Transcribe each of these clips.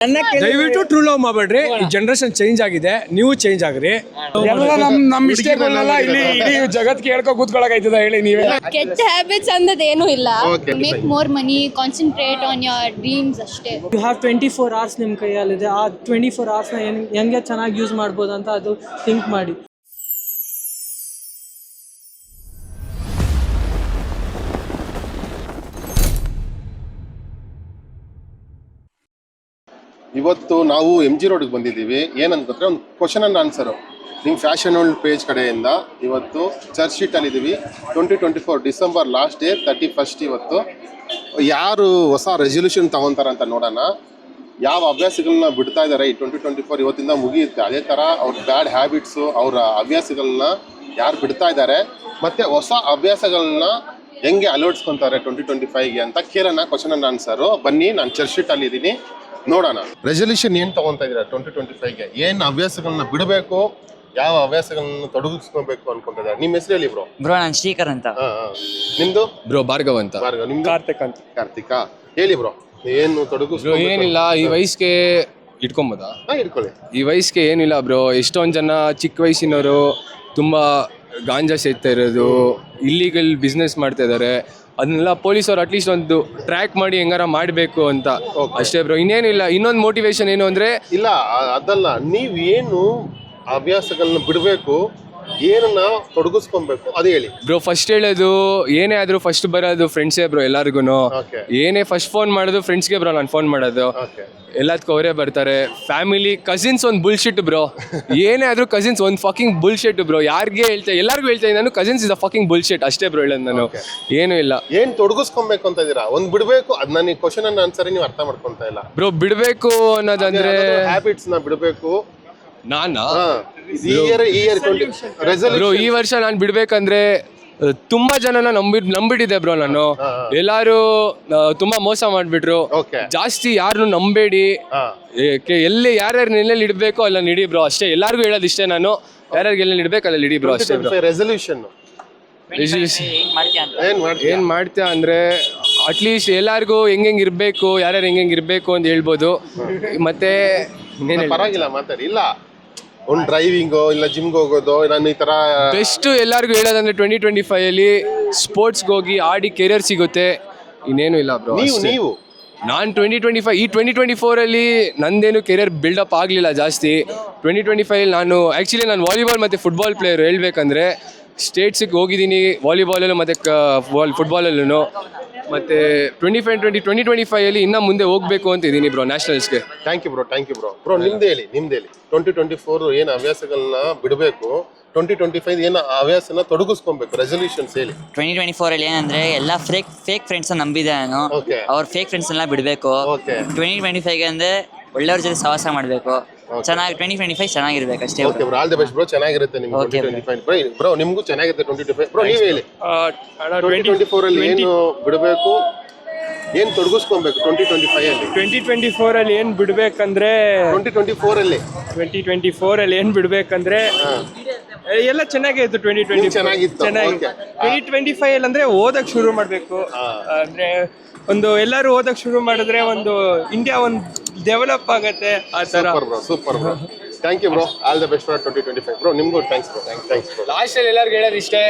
ದಯವಿಟ್ಟು true love ಮಾಡಬೇಡ್ರಿ. ಈ ಜನರೇಷನ್ ಚೇಂಜ್ ಆಗಿದೆ, ನೀವು ಚೇಂಜ್ ಆಗ್ರಿ. ಎಲ್ಲ ನಮ್ ಮಿಸ್ಟೇಕ್ಗಳನ್ನೆಲ್ಲ ಇಲ್ಲಿ ಇಡೀ ಜಗತ್ಗೆ ಹೇಳ್ಕೊ ಕೂತ್ಕೊಳಕೈತದ ಹೇಳಿ ನೀವೇ. ಕೆಟ್ಟ ಹ್ಯಾಬಿಟ್ಸ್ ಅನ್ನೋದು ಏನೂ ಇಲ್ಲ. Make more money, concentrate on your dreams ಅಷ್ಟೇ. ಯು ಹ್ಯಾವ್ 24 hours ನಿಮ್ಮ ಕೈಯಲ್ಲಿದೆ. ಆ 24 hours ಹೆಂಗೆ ಚೆನ್ನಾಗಿ ಯೂಸ್ ಮಾಡ್ಬೋದು ಅಂತ ಅದು ಥಿಂಕ್ ಮಾಡಿ. ಇವತ್ತು ನಾವು MG ರೋಡ್ಗೆ ಬಂದಿದ್ದೀವಿ. ಏನಂತಂದರೆ ಒಂದು ಕ್ವಶನ್ ಆ್ಯಂಡ್ ಆನ್ಸರು ನಿಮ್ಮ ಫ್ಯಾಷನ್ ವರ್ಲ್ಡ್ ಪೇಜ್ ಕಡೆಯಿಂದ ಇವತ್ತು ಚರ್ಚ್ ಶೀಟಲ್ಲಿದ್ದೀವಿ. 2024 ಡಿಸೆಂಬರ್ ಲಾಸ್ಟ್ ಡೇ 31st. ಇವತ್ತು ಯಾರು ಹೊಸ ರೆಸಲ್ಯೂಷನ್ ತೊಗೊತಾರಂತ ನೋಡೋಣ. ಯಾವ ಅಭ್ಯಾಸಗಳನ್ನ ಬಿಡ್ತಾ ಇದ್ದಾರೆ ಈ 2024 ಇವತ್ತಿಂದ ಮುಗಿಯುತ್ತೆ. ಅದೇ ಥರ ಅವ್ರ ಬ್ಯಾಡ್ ಹ್ಯಾಬಿಟ್ಸು, ಅವರ ಹವ್ಯಾಸಗಳನ್ನ ಯಾರು ಬಿಡ್ತಾ ಇದ್ದಾರೆ ಮತ್ತು ಹೊಸ ಅಭ್ಯಾಸಗಳನ್ನ ಹೆಂಗೆ ಅಳವಡಿಸ್ಕೊತಾರೆ 2025ಗೆ ಅಂತ ಕೇಳೋಣ. ಕ್ವಶನ್ ಆ್ಯಂಡ್ ಆನ್ಸರು ಬನ್ನಿ. ನಾನು ಚರ್ಚ್ ಶೀಟಲ್ಲಿದ್ದೀನಿ, ನೋಡೋಣ. ರೆಸಲ್ಯೂಷನ್ ಏನು ತೊಗೊತಾ ಇದ್ದೀರಾ 2025ಗೆ? ಏನು ಹವ್ಯಾಸಗಳನ್ನ ಬಿಡಬೇಕು, ಯಾವ ಹವ್ಯಾಸಗಳನ್ನ ತೊಡಗಿಸ್ಕೊಬೇಕು ಅನ್ಕೊಂತಿದ್ದಾರೆ? ನಿಮ್ಮ ಹೆಸರು ಹೇಳಿ ಬ್ರೋ. ನಾನು ಶ್ರೀಕರ್ ಅಂತ. ನಿಮ್ದು ಬ್ರೋ ಭಾರ್ಗವ್ ಅಂತ. ಭಾರ್ಗವ್. ನಿಮ್ದು ಕಾರ್ತಿಕ್ ಅಂತ. ಕಾರ್ತಿಕ. ಹೇಳಿ ಬ್ರೋ, ಏನು ತೊಡಗಿಸ್ಕೊ? ಏನಿಲ್ಲ, ಈ ವಯಸ್ಸಿಗೆ ಇಟ್ಕೊಂಬೋದಾ? ಇಟ್ಕೊಳ್ಳಿ. ಈ ವಯಸ್ಸಿಗೆ ಏನಿಲ್ಲ ಬ್ರೋ. ಎಷ್ಟೊಂದು ಜನ ಚಿಕ್ಕ ವಯಸ್ಸಿನವರು ತುಂಬಾ ಗಾಂಜಾ ಸೇರ್ತಾ ಇರೋದು, ಇಲ್ಲಿಗಲ್ ಬಿಸ್ನೆಸ್ ಮಾಡ್ತಾ ಇದ್ದಾರೆ. ಅದನ್ನೆಲ್ಲ ಪೊಲೀಸವ್ರು ಅಟ್ಲೀಸ್ಟ್ ಒಂದು ಟ್ರ್ಯಾಕ್ ಮಾಡಿ ಹೆಂಗಾರ ಮಾಡಬೇಕು ಅಂತ ಅಷ್ಟೇ ಬ್ರೋ. ಇನ್ನೇನಿಲ್ಲ. ಇನ್ನೊಂದು ಮೋಟಿವೇಶನ್ ಏನು ಅಂದರೆ, ಇಲ್ಲ ಅದಲ್ಲ, ನೀವೇನು ಹವ್ಯಾಸಗಳನ್ನ ಬಿಡಬೇಕು, ಏನನ್ನ ತೊಡಗಿಸ್ಕೊಬೇಕು ಅದು ಹೇಳಿ ಬ್ರೋ. ಫಸ್ಟ್ ಹೇಳೋದು ಏನೇ ಆದರೂ ಫಸ್ಟ್ ಬರೋದು ಫ್ರೆಂಡ್ಸೇ ಬ್ರೋ ಎಲ್ಲರಿಗೂ. ಏನೇ ಫಸ್ಟ್ ಫೋನ್ ಮಾಡೋದು ಫ್ರೆಂಡ್ಸ್ಗೆ ಬ್ರೋ. ನಾನು ಫೋನ್ ಮಾಡೋದು ಎಲ್ಲದಕ್ಕೂ ಅವರೇ ಬರ್ತಾರೆ. ಫ್ಯಾಮಿಲಿ, ಕಸಿನ್ಸ್ ಒಂದು ಬುಲ್ಶಿಟ್ ಬ್ರೋ. ಏನೇ ಆದರೂ ಕಸಿನ್ಸ್ ಒಂದು ಫಕಿಂಗ್ ಬುಲ್ಶಿಟ್ ಬ್ರೋ. ಯಾರಿಗೆ ಹೇಳ್ತಾ ಎಲ್ಲರಿಗೂ ಹೇಳ್ತಾ ನಾನು cousins is a fucking bullshit ಅಷ್ಟೇ ಬ್ರೋ ಹೇಳೋದು ನಾನು. ಏನೂ ಇಲ್ಲ. ಏನು ತೊಡಗಿಸ್ಕೊಬೇಕು ಅಂತ ಇದ್ದೀರಾ? ಒಂದು ಬಿಡಬೇಕು, ಅದು ನನಗೆ ಕ್ವಶನ್ ಅನ್ನ ಆನ್ಸರ್ ನೀವು ಅರ್ಥ ಮಾಡ್ಕೊತಾ ಇಲ್ಲ ಬ್ರೋ. ಬಿಡಬೇಕು ಅನ್ನೋದಂದ್ರೆ ಹ್ಯಾಬಿಟ್ಸ್ನ ಬಿಡಬೇಕು. ನಾನಾ ಬ್ರೋ ಈ ವರ್ಷ ನಾನು ಬಿಡ್ಬೇಕಂದ್ರೆ ತುಂಬಾ ಜನನ ನಂಬಿಟ್ಟಿದ್ದೆ ಬ್ರೋ ನಾನು. ಎಲ್ಲಾರು ತುಂಬಾ ಮೋಸ ಮಾಡ್ಬಿಟ್ರು. ಜಾಸ್ತಿ ಯಾರನ್ನು ನಂಬೇಡಿ. ಎಲ್ಲಿ ಯಾರ್ಯಾರು ಎಲ್ಲೆಲ್ಲಿ ಇಡ್ಬೇಕು ಅಲ್ಲ ಇಡಿ ಬ್ರೋ ಅಷ್ಟೇ. ಎಲ್ಲಾರ್ಗು ಹೇಳೋದು ಇಷ್ಟೇ ನಾನು, ಯಾರ್ಯಾರಿಗೆ ಎಲ್ಲೆಲ್ಲಿ ಇಡ್ಬೇಕು ಅಲ್ಲ ಇಡಿ ಬ್ರೋ ಅಷ್ಟೇ ಬ್ರೋ. ರೆಸಲ್ಯೂಷನ್ ಏನ್ ಮಾಡ್ತೀಯ ಅಂದ್ರೆ ಅಟ್ಲೀಸ್ಟ್ ಎಲ್ಲಾರ್ಗು ಹೆಂಗ್ ಇರ್ಬೇಕು, ಯಾರ್ಯಾರು ಹೆಂಗ್ ಇರ್ಬೇಕು ಅಂತ ಹೇಳ್ಬೋದು. ಮತ್ತೆ ಪರವಾಗಿಲ್ಲ ಮಾತಾಡಿ. ಇಲ್ಲ ಒಂದು ಡ್ರೈವಿಂಗು, ಇಲ್ಲ ಜಿಮ್ಗೆ ಹೋಗೋದು, ನಾನು ಈ ತರ ಬೆಸ್ಟ್ ಎಲ್ಲರಿಗೂ ಹೇಳೋದಂದ್ರೆ 2025 ಅಲ್ಲಿ ಸ್ಪೋರ್ಟ್ಸ್ಗೆ ಹೋಗಿ ಆಡಿ ಕೆರಿಯರ್ ಸಿಗುತ್ತೆ. ಇನ್ನೇನು ಇಲ್ಲ ಬ್ರೋ. ನೀವು ನಾನು 2025 ಈ 2024 ಅಲ್ಲಿ ನಂದೇನು ಕೆರಿಯರ್ ಬಿಲ್ಡಪ್ ಆಗಲಿಲ್ಲ ಜಾಸ್ತಿ. 2025 ನಾನು ಆ್ಯಕ್ಚುಲಿ ನಾನು ವಾಲಿಬಾಲ್ ಮತ್ತು ಫುಟ್ಬಾಲ್ ಪ್ಲೇಯರ್. ಹೇಳ್ಬೇಕಂದ್ರೆ ಸ್ಟೇಟ್ಸಿಗೆ ಹೋಗಿದ್ದೀನಿ ವಾಲಿಬಾಲಲ್ಲೂ ಮತ್ತು ಫುಟ್ಬಾಲಲ್ಲೂ. ಮತ್ತು 2025 ಅಲ್ಲಿ ಇನ್ನೂ ಮುಂದೆ ಹೋಗಬೇಕು ಅಂತ ಇದ್ದೀನಿ ಬ್ರೋ ನ್ಯಾಷನಲ್ಸ್ಗೆ. Thank you bro. ಬ್ರೋ ನಿಮ್ದು ಹೇಳಿ 2024 ಏನು ಹವ್ಯಾಸಗಳನ್ನ ಬಿಡಬೇಕು, 2025 ಏನು ಹವ್ಯಾಸನ ತೊಡಗಿಸ್ಕೊಬೇಕು, ರೆಸಲ್ಯೂಷನ್ಸ್ ಹೇಳಿ. 2024 ಅಲ್ಲಿ ಏನಂದ್ರೆ ಎಲ್ಲ ಫೇಕ್ ಫ್ರೆಂಡ್ಸ್ ನಂಬಿದೆ ನಾನು. ಅವ್ರ ಫೇಕ್ ಫ್ರೆಂಡ್ಸ್ ಎಲ್ಲ ಬಿಡಬೇಕು. 2025 ಅಂದ್ರೆ ಒಳ್ಳೆಯವ್ರ ಜೊತೆ ಸಹವಾಸ ಮಾಡಬೇಕು. ಚೆನ್ನಾಗಿ 2025 ಚೆನ್ನಾಗಿರ್ಬೇಕು ಅಷ್ಟೇ. Okay bro, all the best bro. ಚೆನ್ನಾಗಿರುತ್ತೆ ನಿಮ್ಗೆ 2025 ಬ್ರೋ. ನಿಮಗೂ ಚೆನ್ನಾಗಿರುತ್ತೆ 2025 ಬ್ರೋ. ನೀವು ಹೇಳಿ 2024 ಅಲ್ಲಿ ಏನು ಬಿಡಬೇಕು, ಏನು ತೊಡಗಿಸ್ಕೊಬೇಕು 2025 ಅಲ್ಲಿ? 2024 ಅಲ್ಲಿ ಏನು ಬಿಡ್ಬೇಕಂದ್ರೆ 2024 ಅಲ್ಲಿ ಏನು ಬಿಡ್ಬೇಕಂದ್ರೆ ಎಲ್ಲ ಚೆನ್ನಾಗೇ ಇತ್ತು. 2020 ಚೆನ್ನಾಗಿತ್ತು. 2025 ಅಲ್ಲಿ ಅಂದ್ರೆ ಓದಕ್ ಶುರು ಮಾಡ್ಬೇಕು. ಅಂದ್ರೆ ಒಂದು ಎಲ್ಲರೂ ಓದಕ್ ಶುರು ಮಾಡಿದ್ರೆ ಒಂದು ಇಂಡಿಯಾ ಒಂದು ಡೆವಲಪ್ ಆಗತ್ತೆ. ಆ ತರ. Super bro. Thank you bro. All the best for 2025 bro. ನಿಮ್ಗೂ ಥ್ಯಾಂಕ್ಸ್ ಬ್ರೋ. ಲಾಸ್ಟ್ ಅಲ್ಲಿ ಎಲ್ಲರಿಗೂ ಹೇಳೋದು ಇಷ್ಟೇ,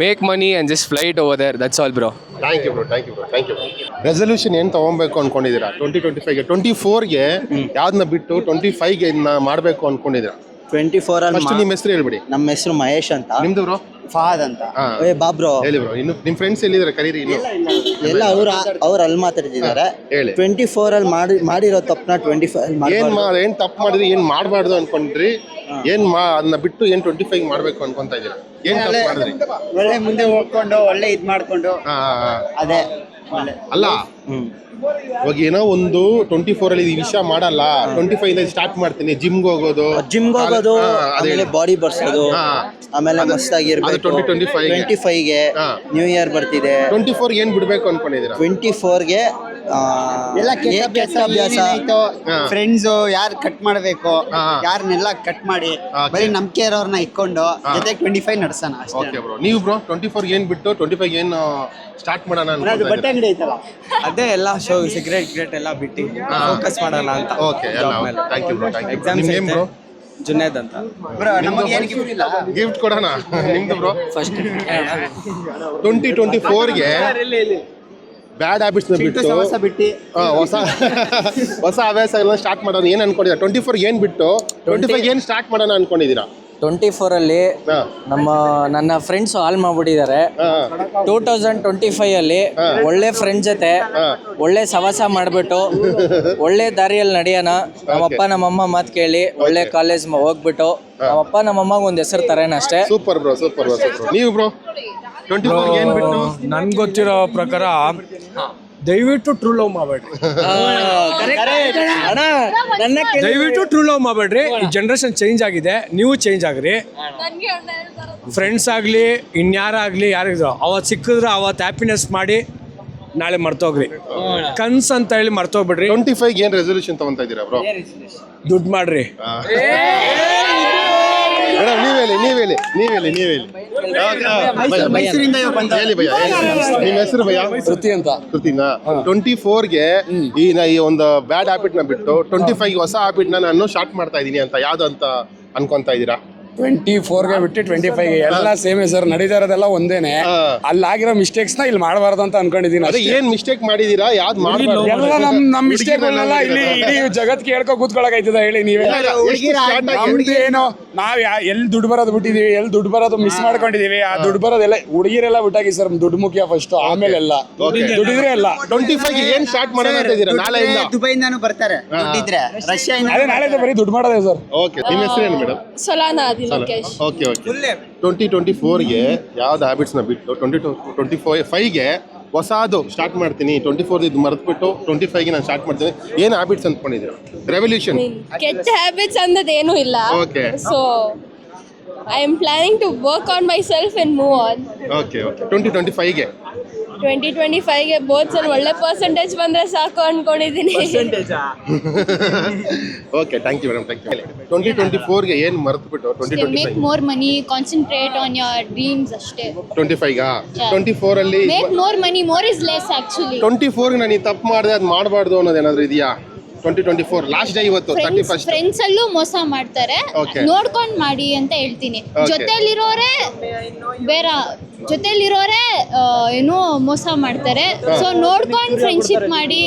make money and just flight over there, that's all bro. Thank you bro. Resolution ಏನು ತಗೊಬೇಕು ಅನ್ಕೊಂಡಿದ್ದೀರಾ 2025ಗೆ? 24ಗೆ ಯಾವ್ದನ್ನ ಬಿಟ್ಟು 25ಗೆ ಇದನ್ನ ಮಾಡಬೇಕು ಅನ್ಕೊಂಡಿದ್ದೀರಾ? 24 ಅಲ್ಲಿ ಫಸ್ಟ್ ನಿಮ್ಮ ಹೆಸರು ಹೇಳ್ಬಿಡಿ. ನಮ್ಮ ಹೆಸರು ಮಹೇಶ್ ಅಂತ. ನಿಮ್ದು ಬ್ರೋ? ಫಹದ್ ಅಂತ. ಬಾಬ್ರೋ ಹೇಳಿ ಬ್ರೋ. ಇನ್ನು ನಿಮ್ಮ ಫ್ರೆಂಡ್ಸ್ ಎಲ್ಲಿದ್ದಾರೆ ಕರೀರಿ. ಇನ್ನು ಎಲ್ಲ ಅವ್ರು ಅಲ್ಲಿ ಮಾತಾಡ್ತಿದ್ದಾರೆ. ಹೇಳಿ. 24 ಅಲ್ಲಿ ಮಾಡಿರೋ ತಪ್ಪನ 25 ಏನ್ ತಪ್ಪು ಮಾಡಿದ್ರಿ, ಏನ್ ಮಾಡಬಾರ್ದು ಅನ್ಕೊಂಡ್ರಿ, ಅದನ್ನ ಬಿಟ್ಟು ಏನ್ 25 ಮಾಡ್ಬೇಕು ಅನ್ಕೊಂತ ಇದ್ದೀರಾ? ಏನ್ ತಪ್ಪು ಮಾಡಿದ್ರಿ? ಒಳ್ಳೆ ಮುಂದೆ ಹೋಗ್ಕೊಂಡು ಒಳ್ಳೆ ಇದ್ ಮಾಡ್ಕೊಂಡು ಅದೇ ಅಲ್ಲ. ಇವಾಗ ಏನೋ ಒಂದು 24 ಅಲ್ಲಿ ಈ ವಿಷಯ ಮಾಡಲ್ಲ, 25 ಸ್ಟಾರ್ಟ್ ಮಾಡ್ತೀನಿ ಜಿಮ್ಗೆ ಹೋಗೋದು, ಆಮೇಲೆ ಬಾಡಿ ಬರ್ಸೋದು, ಆಮೇಲೆ ಮಸ್ತಾಗಿರ್ಬೇಕು. 25ಗೆ ನ್ಯೂ ಇಯರ್ ಬರ್ತಿದೆ. 24 ಏನ್ ಬಿಡ್ಬೇಕು ಅನ್ಕೊಂಡಿದ್ದೀರಾ? 24ಗೆ ಎಲ್ಲ ಕೆಟ್ಟ ಅಭ್ಯಾಸ ಫ್ರೆಂಡ್ಸ್ ಯಾರು ಕಟ್ ಮಾಡಬೇಕು ಯಾರನ್ನೆಲ್ಲ ಕಟ್ ಮಾಡಿ ಬರೀ ನಂಬಿಕೆ ಇರೋರ್ನ ಇಟ್ಕೊಂಡು ಜೊತೆಗೆ 25 ನಡ್ಸೋಣ ಅಷ್ಟೇ. ಓಕೆ ಬ್ರೋ, ನೀವು ಬ್ರೋ 24 ಏನು ಬಿಟ್ಟು 25 ಏನು ಸ್ಟಾರ್ಟ್ ಮಾಡೋಣ ಅನ್ಕೊಂತಾ ಬಟ್ಟೆ ಅಂಗಡಿ ಐತಲ್ಲ ಅದೇ ಎಲ್ಲ ಶೋ ಸಿಗರೇಟ್ ಎಲ್ಲ ಬಿಟ್ಟು ಫೋಕಸ್ ಮಾಡೋಣ ಅಂತ. Okay, thank you bro, thank you. ನಿಮ್ಮ ನೇಮ್ ಬ್ರೋ? ಜುನೇದ್ ಅಂತ. ಬ್ರೋ ನಮಗೆ ಏನು ಗಿಫ್ಟ್ ಇಲ್ಲ, ಗಿಫ್ಟ್ ಕೊಡೋಣ. ನಿಮ್ದು ಬ್ರೋ? ಫಸ್ಟ್ 2024ಗೆ ಬ್ಯಾಡ್ ಹ್ಯಾಬಿಟ್ಸ್ನ ಬಿಟ್ಟು ಸಹವಾಸ ಬಿಟ್ಟು ಹೊಸ ಹವ್ಯಾಸಗಳನ್ನ ಸ್ಟಾರ್ಟ್ ಮಾಡೋಣ ಏನು ಅನ್ಕೊಂಡಿದ್ದೀರಾ? 24 ಏನು ಬಿಟ್ಟು 25 ಏನು ಸ್ಟಾರ್ಟ್ ಮಾಡೋಣ ಅನ್ಕೊಂಡಿದ್ದೀರಾ? 24 ನನ್ನ ಫ್ರೆಂಡ್ಸ್ ಹಾಲ್ ಮಾಡ್ಬಿಟ್ಟಿದ್ದಾರೆ. 2025 ಒಳ್ಳೆ ಫ್ರೆಂಡ್ ಜೊತೆ ಒಳ್ಳೆ ಸವಾಸ ಮಾಡಿಬಿಟ್ಟು ಒಳ್ಳೆ ದಾರಿಯಲ್ಲಿ ನಡೆಯೋಣ. ನಮ್ಮಪ್ಪ ನಮ್ಮಮ್ಮ ಮಾತು ಕೇಳಿ ಒಳ್ಳೆ ಕಾಲೇಜ್ ಹೋಗ್ಬಿಟ್ಟು ನಮ್ಮಪ್ಪ ನಮ್ಮಮ್ಮಗೆ ಒಂದು ಹೆಸರು ತರೇನ ಅಷ್ಟೇ. Super bro, super bro, super. ನೀವು ಬ್ರೋ 24 ಏನು ಬಿಟ್ಟು? ನನ್ಗೆ ಗೊತ್ತಿರೋ ಪ್ರಕಾರ ದಯವಿಟ್ಟು ಟ್ರೂ ಲವ್ ಮಾಡಬೇಡ್ರಿ. ದಯವಿಟ್ಟು ಟ್ರೂ ಲವ್ ಮಾಡಬೇಡ್ರಿ. ಈ ಜನ್ರೇಷನ್ ಚೇಂಜ್ ಆಗಿದೆ, ನೀವು ಚೇಂಜ್ ಆಗ್ರಿ. ಫ್ರೆಂಡ್ಸ್ ಆಗಲಿ ಇನ್ಯಾರಾಗಲಿ ಯಾರಿದ್ರು ಅವತ್ತು ಸಿಕ್ಕಿದ್ರೆ ಅವತ್ತು ಹ್ಯಾಪಿನೆಸ್ ಮಾಡಿ ನಾಳೆ ಮರ್ತೋಗ್ರಿ. ಕನ್ಸ್ ಅಂತ ಹೇಳಿ ಮರ್ತೋಗ್ಬಿಡ್ರಿ. 25 ಏನು ರೆಸೊಲ್ಯೂಷನ್ ತಗೊಂತಾ ಇದ್ದೀರಾ ಬ್ರೋ? ದುಡ್ಡು ಮಾಡ್ರಿ. ಮೇಡಮ್ ನೀವೇಳಿ. ಮೈಸೂರಿಂದ ಹೇಳಿ ಭಯ್ಯ, ನಿಮ್ಮ ಹೆಸರು ಭಯ್ಯ? ಕೃತಿನಾ? 24ಗೆ ಈ ಒಂದು ಬ್ಯಾಡ್ ಹ್ಯಾಬಿಟ್ ನ ಬಿಟ್ಟು 25 ಹೊಸ ಹ್ಯಾಬಿಟ್ ನಾನು ಸ್ಟಾರ್ಟ್ ಮಾಡ್ತಾ ಇದೀನಿ ಅಂತ ಯಾವ್ದು ಅಂತ ಅನ್ಕೊಂತಾ ಇದ್ದೀರಾ? 24ಗೆ ಬಿಟ್ಟು 25ಗೆ ಎಲ್ಲ ಸೇಮೇ ಸರ್. ನಡೀತಾ ಇರೋದೆಲ್ಲ ಒಂದೇನೆ. ಅಲ್ಲಾಗಿರೋ ಮಿಸ್ಟೇಕ್ಸ್ ನ ಇಲ್ಲಿ ಮಾಡಬಾರ್ದು ಅಂತ ಅನ್ಕೊಂಡಿದೀನಿ. ಅದೇ ಏನ್ ಮಿಸ್ಟೇಕ್ ಮಾಡಿದೀರಾ? ಯಾವ್ದು ಮಾಡಬಾರ್ದು? ಎಲ್ಲ ನಮ್ ಮಿಸ್ಟೇಕ್ಗಳನ್ನೆಲ್ಲ ಇಲ್ಲಿ ಇಡೀ ಜಗತ್ಗೆ ಹೇಳ್ಕೊ ಕೂತ್ಕೊಳಕೈತದ ಹೇಳಿ ನೀವೇ. ನಮ್ದು ಏನು ನಾವ್ ಎಲ್ಲಿ ದುಡ್ಡು ಬರೋದು ಬಿಟ್ಟಿದೀವಿ, ಎಲ್ಲಿ ದುಡ್ಡು ಬರೋದು ಮಿಸ್ ಮಾಡ್ಕೊಂಡಿದೀವಿ. ಆ ದುಡ್ಡು ಬರೋದೆಲ್ಲ ಹುಡುಗಿರೆಲ್ಲ ಬಿಟ್ಟಾಗಿ ಸರ್. ದುಡ್ಡು ಮುಖ್ಯ ಫಸ್ಟ್, ಆಮೇಲೆ ಎಲ್ಲ ದುಡ್ಡಿದ್ರೆ ಎಲ್ಲ. 25ಗೆ ಏನ್ ಸ್ಟಾರ್ಟ್ ಮಾಡೋಣ ಅಂತ ಇದ್ದೀರಾ? ನಾಳೆಯಿಂದ ದುಬೈಯಿಂದಾನು ಬರ್ತಾರೆ ದುಡ್ಡಿದ್ರೆ, ರಷ್ಯಾದಿಂದ. ಅದೇ ನಾಳೆ ಬರೀ ದುಡ್ಡು ಮಾಡೋದೇ ಸರ್. ಓಕೆ, ನಿಮ್ಮ ಹೆಸರು ಏನು ಮೇಡಮ್? ಸೊಲಾನಾ. ಓಕೆ. 2024ಗೆ ಯಾವ್ದು ಹ್ಯಾಬಿಟ್ಸ್ನ ಬಿಟ್ಟು 2025ಗೆ ಹೊಸದು ಸ್ಟಾರ್ಟ್ ಮಾಡ್ತೀನಿ. 24 ಇದು ಮರೆತ್ಬಿಟ್ಟು 25ಗೆ ನಾನು ಸ್ಟಾರ್ಟ್ ಮಾಡ್ತೀನಿ. ಏನು ಹ್ಯಾಬಿಟ್ಸ್ ಅಂದ್ಕೊಂಡಿದ್ದೀರಾ? ರೆವಲ್ಯೂಷನ್. ಕೆಟ್ಟ ಹ್ಯಾಬಿಟ್ಸ್ ಅನ್ನೋದೇನು ಇಲ್ಲ. Okay. So I am planning to work on myself and move on. Okay. 2025ಗೆ 2025ಗೆ ಬೋತ್ ಸಲ ಒಳ್ಳೆ ಪರ್ಸೆಂಟೇಜ್ ಬಂದ್ರೆ ಸಾಕು ಅನ್ಕೊಂಡಿದ್ದೀನಿ. Okay, thank you madam, thank you. 2024ಗೆ ಏನು ಮರೆತ್ಬಿಟ್ಟು 2025 make more money, concentrate on your dreams ಅಷ್ಟೇ. 25 24 ಅಲ್ಲಿ make more money, more is less actually. 24ಗೆ ನಾನು ಈ ತಪ್ಪು ಮಾಡಿದೆ ಅದು ಮಾಡಬಾರ್ದು ಅನ್ನೋದೇನಾದ್ರೂ ಇದೆಯಾ? 2024 ಲಾಸ್ಟ್ ಡೇ ಇವತ್ತು 31st. ಫ್ರೆಂಡ್ಸ್ ಅಲ್ಲೂ ಮೋಸ ಮಾಡ್ತಾರೆ, ನೋಡ್ಕೊಂಡ್ ಮಾಡಿ ಅಂತ ಹೇಳ್ತೀನಿ. ಜೊತೆಲಿರೋರೇ ಏನೋ ಮೋಸ ಮಾಡ್ತಾರೆ. ಸೊ ನೋಡ್ಕೊಂಡ್ ಫ್ರೆಂಡ್ಶಿಪ್ ಮಾಡಿ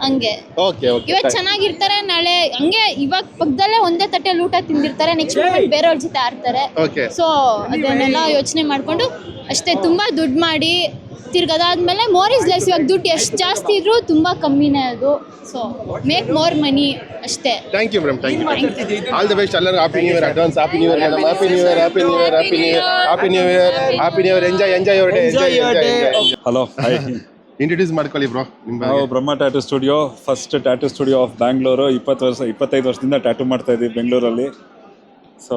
ಹಂಗೆ. ಇವಾಗ ಚೆನ್ನಾಗಿರ್ತಾರೆ, ನಾಳೆ ಹಂಗೆ ಇವಾಗ ಪಕ್ಕದಲ್ಲೇ ಒಂದೇ ತಟ್ಟೆಲಿ ಊಟ ತಿಂದಿರ್ತಾರೆ, ನೆಕ್ಸ್ಟ್ ಮೂಮೆಂಟ್ ಬೇರೆಯವ್ರ ಜೊತೆ ಆಡ್ತಾರೆ. ಸೊ ಅದನ್ನೆಲ್ಲ ಯೋಚನೆ ಮಾಡ್ಕೊಂಡು ಅಷ್ಟೇ. ತುಂಬಾ ದುಡ್ಡು ಮಾಡಿ ತಿರ್ಗದಾದ್ಮೇಲೆ ಮೋರ್ ಇಸ್ ಲೆಸ್. ಇವಾಗ ದುಡ್ಡು ಎಷ್ಟು ಜಾಸ್ತಿ ಇದ್ರು ತುಂಬಾ ಕಮ್ಮಿನೇ ಅದು. ಸೊ ಮೇಕ್ ಮೋರ್ ಮನಿ ಅಷ್ಟೇ. Thank you madam, thank you. All the best ಎಲ್ಲರಿಗೂ. Happy new year, advance happy new year madam. Happy new year, happy new year, happy new year, happy new year, happy new year. Enjoy your day, enjoy. Hello, hi. Introduce ಮಾಡ್ಕೊಳ್ಳಿ bro. ನಾವು Brahma tattoo studio, first tattoo studio of Bangalore. 25 ವರ್ಷದಿಂದ tattoo ಮಾಡ್ತಾ ಇದ್ದೀವಿ ಬೆಂಗಳೂರಲ್ಲಿ. So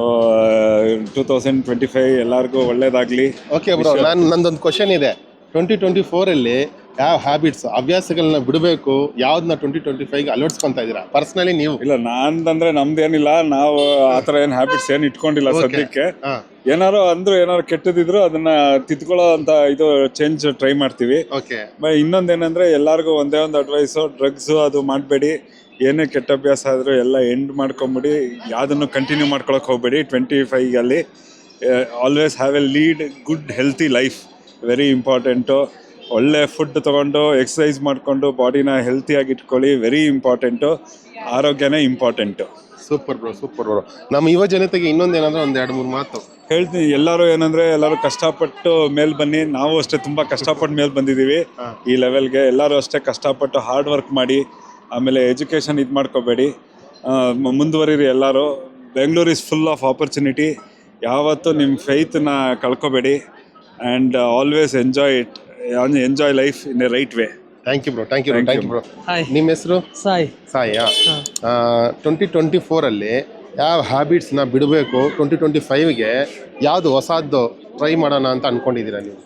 2025 ಎಲ್ಲರಿಗೂ ಒಳ್ಳೇದಾಗಲಿ. Okay bro, ನಂದೊಂದು question ಇದೆ. 2024 ಯಾವ ಹ್ಯಾಬಿಟ್ಸ್ ಹವ್ಯಾಸಗಳನ್ನ ಬಿಡಬೇಕು, ಯಾವ್ದನ್ನ 2025ಗೆ ಅಳವಡಿಸ್ಕೊಂತ ಇದ್ದೀರಾ ಪರ್ಸನಲಿ ನೀವು? ಇಲ್ಲ, ನಾನಂದ್ರೆ ನಮ್ದೇನಿಲ್ಲ, ನಾವು ಆ ಥರ ಏನು ಹ್ಯಾಬಿಟ್ಸ್ ಏನು ಇಟ್ಕೊಂಡಿಲ್ಲ ಸದ್ಯಕ್ಕೆ. ಏನಾರು ಕೆಟ್ಟದಿದ್ರು ಅದನ್ನ ತಿದ್ಕೊಳ್ಳೋ ಅಂತ ಇದು ಚೇಂಜ್ ಟ್ರೈ ಮಾಡ್ತೀವಿ. ಇನ್ನೊಂದೇನಂದ್ರೆ ಎಲ್ಲರಿಗೂ ಒಂದೇ ಒಂದು ಅಡ್ವೈಸು, ಡ್ರಗ್ಸು ಅದು ಮಾಡಬೇಡಿ. ಏನೇ ಕೆಟ್ಟ ಅಭ್ಯಾಸ ಆದರೂ ಎಲ್ಲ ಎಂಡ್ ಮಾಡ್ಕೊಂಬಿಡಿ, ಯಾವುದನ್ನು ಕಂಟಿನ್ಯೂ ಮಾಡ್ಕೊಳಕ್ಕೆ ಹೋಗ್ಬೇಡಿ. 25ಅಲ್ಲಿ always have a lead good healthy life, very important. ಒಳ್ಳೆ ಫುಡ್ ತೊಗೊಂಡು ಎಕ್ಸಸೈಸ್ ಮಾಡಿಕೊಂಡು ಬಾಡಿನ ಹೆಲ್ತಿಯಾಗಿ ಇಟ್ಕೊಳ್ಳಿ, ವೆರಿ ಇಂಪಾರ್ಟೆಂಟು. ಆರೋಗ್ಯನೇ important. Super bro, super bro. ನಮ್ಮ ಯುವ ಜನತೆಗೆ ಇನ್ನೊಂದೇನಂದ್ರೆ ಒಂದು 2-3 ಮಾತು ಹೇಳ್ತೀನಿ. ಎಲ್ಲರೂ ಕಷ್ಟಪಟ್ಟು ಮೇಲೆ ಬನ್ನಿ. ನಾವು ಅಷ್ಟೇ ತುಂಬ ಕಷ್ಟಪಟ್ಟು ಮೇಲೆ ಬಂದಿದ್ದೀವಿ ಈ ಲೆವೆಲ್ಗೆ. ಎಲ್ಲರೂ ಅಷ್ಟೇ ಕಷ್ಟಪಟ್ಟು ಹಾರ್ಡ್ ವರ್ಕ್ ಮಾಡಿ, ಆಮೇಲೆ ಎಜುಕೇಷನ್ ಇದು ಮಾಡ್ಕೋಬೇಡಿ, ಮುಂದುವರಿರಿ ಎಲ್ಲರೂ. Bengaluru is full of opportunity. ಯಾವತ್ತೂ ನಿಮ್ಮ ಫೇತ್ನ ಕಳ್ಕೊಬೇಡಿ. And always enjoy life in a right way. Thank you bro, thank you bro. ನಿಮ್ಮ ಹೆಸರು? ಸಾಯಿಯಾ? 2024ಅಲ್ಲಿ ಯಾವ ಹ್ಯಾಬಿಟ್ಸ್ನ ಬಿಡಬೇಕು, 2025ಗೆ ಯಾವುದು ಹೊಸದು ಟ್ರೈ ಮಾಡೋಣ ಅಂತ ಅನ್ಕೊಂಡಿದ್ದೀರಾ ನೀವು?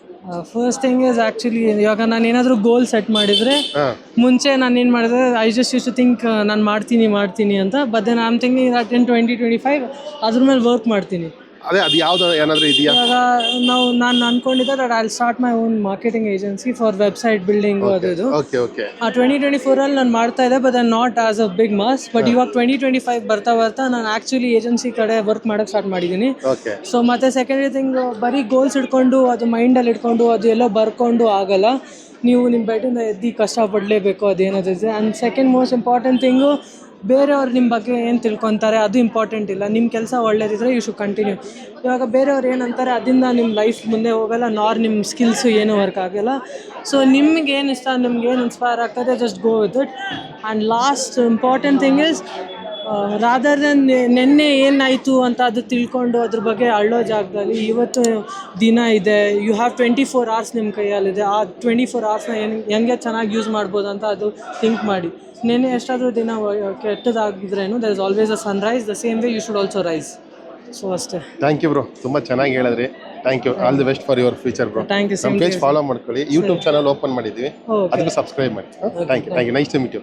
ಫಸ್ಟ್ ಥಿಂಗ್ ಇಸ್ ಆ್ಯಕ್ಚುಲಿ ಇವಾಗ ನಾನು ಏನಾದರೂ ಗೋಲ್ ಸೆಟ್ ಮಾಡಿದರೆ ಮುಂಚೆ ನಾನು ಏನು ಮಾಡಿದ್ರೆ I just use to think ನಾನು ಮಾಡ್ತೀನಿ ಅಂತ but then I am thinking that in 2025 ಅದ್ರ ಮೇಲೆ ವರ್ಕ್ ಮಾಡ್ತೀನಿ. ಅದೇ ಅದು ಯಾವ್ದು ಏನಾದರೂ ಇದೆಯಾ? ಇವಾಗ ನಾನು ಅನ್ಕೊಂಡಿದ್ದೆ that I start my own marketing agency for website building ಅದು. Okay okay. 2024 ನಾನು ಮಾಡ್ತಾ ಇದ್ದೆ but not as a big mass. But ಇವಾಗ 2025 ಬರ್ತಾ ನಾನು ಆ್ಯಕ್ಚುಲಿ ಏಜೆನ್ಸಿ ಕಡೆ ವರ್ಕ್ ಮಾಡೋಕ್ಕೆ ಸ್ಟಾರ್ಟ್ ಮಾಡಿದ್ದೀನಿ. ಓಕೆ. ಸೊ ಮತ್ತೆ ಸೆಕೆಂಡರಿ ಥಿಂಗ್ ಬರೀ ಗೋಲ್ಸ್ ಇಟ್ಕೊಂಡು ಅದು ಮೈಂಡಲ್ಲಿ ಇಟ್ಕೊಂಡು ಅದು ಎಲ್ಲೋ ಬರ್ಕೊಂಡು ಆಗಲ್ಲ. ನೀವು ನಿಮ್ಮ ಬೆಡ್ಡಿಂದ ಎದ್ದು ಕಷ್ಟಪಡಲೇಬೇಕು ಅದೇನಾದಿದೆ. And second most important thing ಬೇರೆಯವ್ರು ನಿಮ್ಮ ಬಗ್ಗೆ ಏನು ತಿಳ್ಕೊತಾರೆ ಅದು ಇಂಪಾರ್ಟೆಂಟ್ ಇಲ್ಲ. ನಿಮ್ಮ ಕೆಲಸ ಒಳ್ಳೇದಿದ್ರೆ ಯು ಶುಡ್ ಕಂಟಿನ್ಯೂ. ಇವಾಗ ಬೇರೆಯವ್ರು ಏನಂತಾರೆ ಅದರಿಂದ ನಿಮ್ಮ ಲೈಫ್ ಮುಂದೆ ಹೋಗಲ್ಲ, ನಿಮ್ಮ ಸ್ಕಿಲ್ಸು ಏನೂ ವರ್ಕ್ ಆಗಲ್ಲ. ಸೊ ನಿಮ್ಗೆ ಏನು ಇಷ್ಟ, ನಿಮ್ಗೆ ಏನು ಇನ್ಸ್ಪೈರ್ ಆಗ್ತದೆ just go with it. And last important thing is rather then ನೆನ್ನೆ ಏನಾಯಿತು ಅಂತ ಅದು ತಿಳ್ಕೊಂಡು ಅದ್ರ ಬಗ್ಗೆ ಅಳ್ಳೋ ಜಾಗದಲ್ಲಿ ಇವತ್ತು ದಿನ ಇದೆ, ಯು ಹ್ಯಾವ್ 24 hours ನಿಮ್ಮ ಕೈಯಲ್ಲಿದೆ. ಆ 24 hoursನ ಹೆಂಗೆ ಚೆನ್ನಾಗಿ ಯೂಸ್ ಮಾಡ್ಬೋದು ಅಂತ ಅದು ಥಿಂಕ್ ಮಾಡಿ. ನೆನ್ನೆ ಎಷ್ಟಾದರೂ ದಿನ ಕೆಟ್ಟದಾಗಿದ್ರೇನು there is always a sunrise, the same way you should also rise. So ಅಷ್ಟೇ. ಥ್ಯಾಂಕ್ ಯು ಬ್ರೋ, ತುಂಬ ಚೆನ್ನಾಗಿ ಹೇಳಿದ್ರಿ. Thank you. All the best for your future bro. Thank you. ನಮ್ಮ ಪೇಜ್ ಫಾಲೋ ಮಾಡ್ಕೊಳ್ಳಿ. ಯೂಟ್ಯೂಬ್ ಚಾನಲ್ ಓಪನ್ ಮಾಡಿದ್ದೀವಿ, ಅದಕ್ಕೆ subscribe ಮಾಡಿ. Thank you. Nice to meet you.